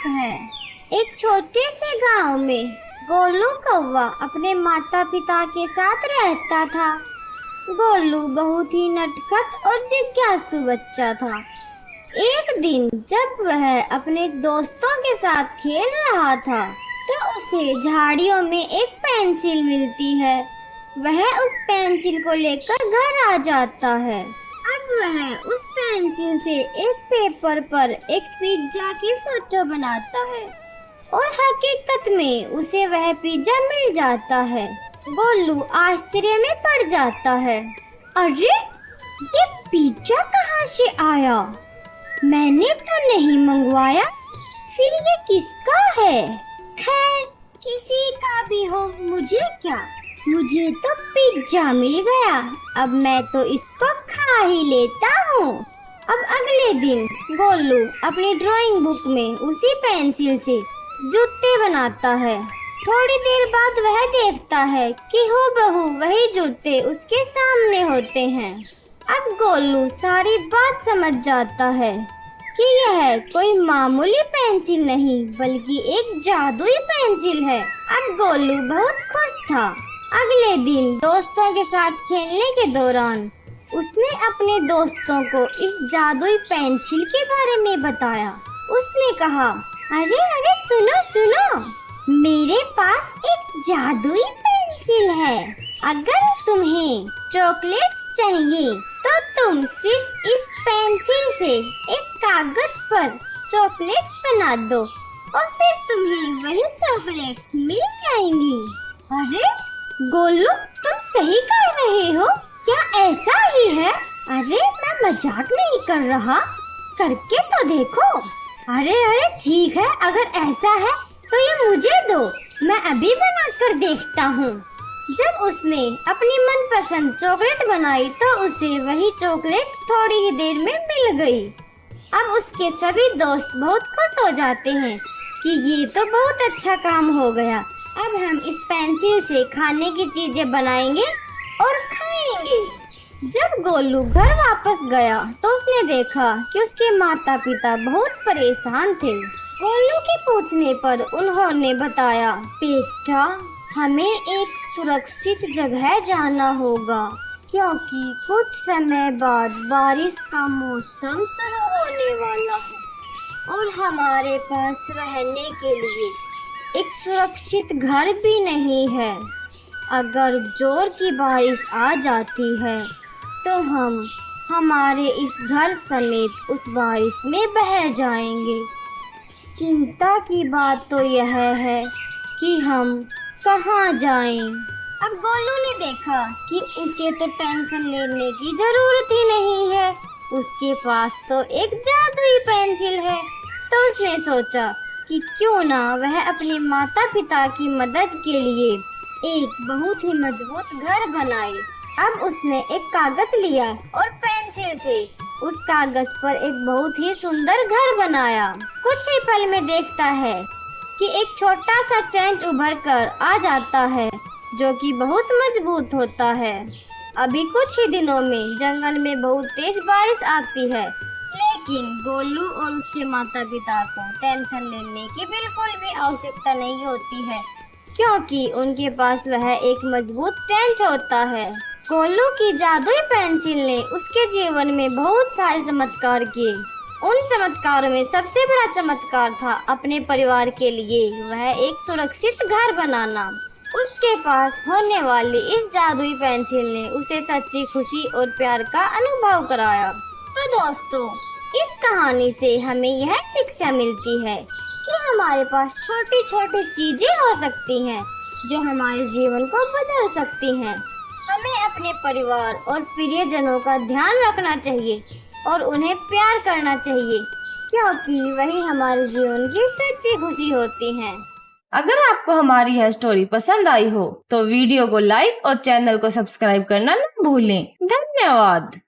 बात है। एक छोटे से गांव में गोलू कौवा अपने माता पिता के साथ रहता था। गोलू बहुत ही नटखट और जिज्ञासु बच्चा था। एक दिन जब वह अपने दोस्तों के साथ खेल रहा था तो उसे झाड़ियों में एक पेंसिल मिलती है। वह उस पेंसिल को लेकर घर आ जाता है। अब वह उस पेंसिल से एक पेपर पर एक पिज्जा की फोटो बनाता है और हकीकत में उसे वह पिज्जा मिल जाता है। गोलू आश्चर्य में पड़ जाता है। अरे ये पिज्जा कहाँ से आया? मैंने तो नहीं मंगवाया। फिर ये किसका है? खैर किसी का भी हो, मुझे क्या, मुझे तो पिज्जा मिल गया। अब मैं तो इसको खा ही लेता हूँ। अब अगले दिन गोलू अपनी ड्राइंग बुक में उसी पेंसिल से जूते बनाता है। थोड़ी देर बाद वह देखता है कि हूबहू वही जूते उसके सामने होते हैं। अब गोलू सारी बात समझ जाता है कि यह कोई मामूली पेंसिल नहीं बल्कि एक जादुई पेंसिल है। अब गोलू बहुत खुश था। अगले दिन दोस्तों के साथ खेलने के दौरान उसने अपने दोस्तों को इस जादुई पेंसिल के बारे में बताया। उसने कहा, अरे अरे सुनो सुनो, मेरे पास एक जादुई पेंसिल है। अगर तुम्हें चॉकलेट्स चाहिए तो तुम सिर्फ इस पेंसिल से एक कागज पर चॉकलेट्स बना दो और फिर तुम्हें वही चॉकलेट्स मिल जाएंगी। अरे गोलू, तुम सही कह रहे हो? क्या ऐसा ही है? अरे मैं मजाक नहीं कर रहा, करके तो देखो। अरे अरे ठीक है, अगर ऐसा है तो ये मुझे दो, मैं अभी बनाकर देखता हूँ। जब उसने अपनी मनपसंद चॉकलेट बनाई तो उसे वही चॉकलेट थोड़ी ही देर में मिल गई। अब उसके सभी दोस्त बहुत खुश हो जाते हैं कि ये तो बहुत अच्छा काम हो गया। अब हम इस पेंसिल से खाने की चीजें बनाएंगे और खाएंगे। जब गोलू घर वापस गया तो उसने देखा कि उसके माता पिता बहुत परेशान थे। गोलू के पूछने पर उन्होंने बताया, बेटा हमें एक सुरक्षित जगह जाना होगा क्योंकि कुछ समय बाद बारिश का मौसम शुरू होने वाला है और हमारे पास रहने के लिए एक सुरक्षित घर भी नहीं है। अगर जोर की बारिश आ जाती है तो हम हमारे इस घर समेत उस बारिश में बह जाएंगे। चिंता की बात तो यह है कि हम कहाँ जाएं? अब गोलू ने देखा कि उसे तो टेंशन लेने की जरूरत ही नहीं है, उसके पास तो एक जादुई पेंसिल है। तो उसने सोचा कि क्यों ना वह अपने माता पिता की मदद के लिए एक बहुत ही मजबूत घर बनाए। अब उसने एक कागज लिया और पेंसिल से उस कागज पर एक बहुत ही सुंदर घर बनाया। कुछ ही पल में देखता है कि एक छोटा सा टेंट उभर कर आ जाता है जो कि बहुत मजबूत होता है। अभी कुछ ही दिनों में जंगल में बहुत तेज बारिश आती है, लेकिन गोलू और उसके माता पिता को टेंशन लेने की बिल्कुल भी आवश्यकता नहीं होती है क्योंकि उनके पास वह एक मजबूत टेंट होता है। गोलू की जादुई पेंसिल ने उसके जीवन में बहुत सारे चमत्कार किए। उन चमत्कारों में सबसे बड़ा चमत्कार था अपने परिवार के लिए वह एक सुरक्षित घर बनाना। उसके पास होने वाली इस जादुई पेंसिल ने उसे सच्ची खुशी और प्यार का अनुभव कराया। तो दोस्तों, इस कहानी से हमें यह शिक्षा मिलती है कि हमारे पास छोटी छोटी चीजें हो सकती हैं जो हमारे जीवन को बदल सकती हैं। हमें अपने परिवार और प्रियजनों का ध्यान रखना चाहिए और उन्हें प्यार करना चाहिए क्योंकि वही हमारे जीवन की सच्ची खुशी होती है। अगर आपको हमारी यह स्टोरी पसंद आई हो तो वीडियो को लाइक और चैनल को सब्सक्राइब करना न भूलें। धन्यवाद।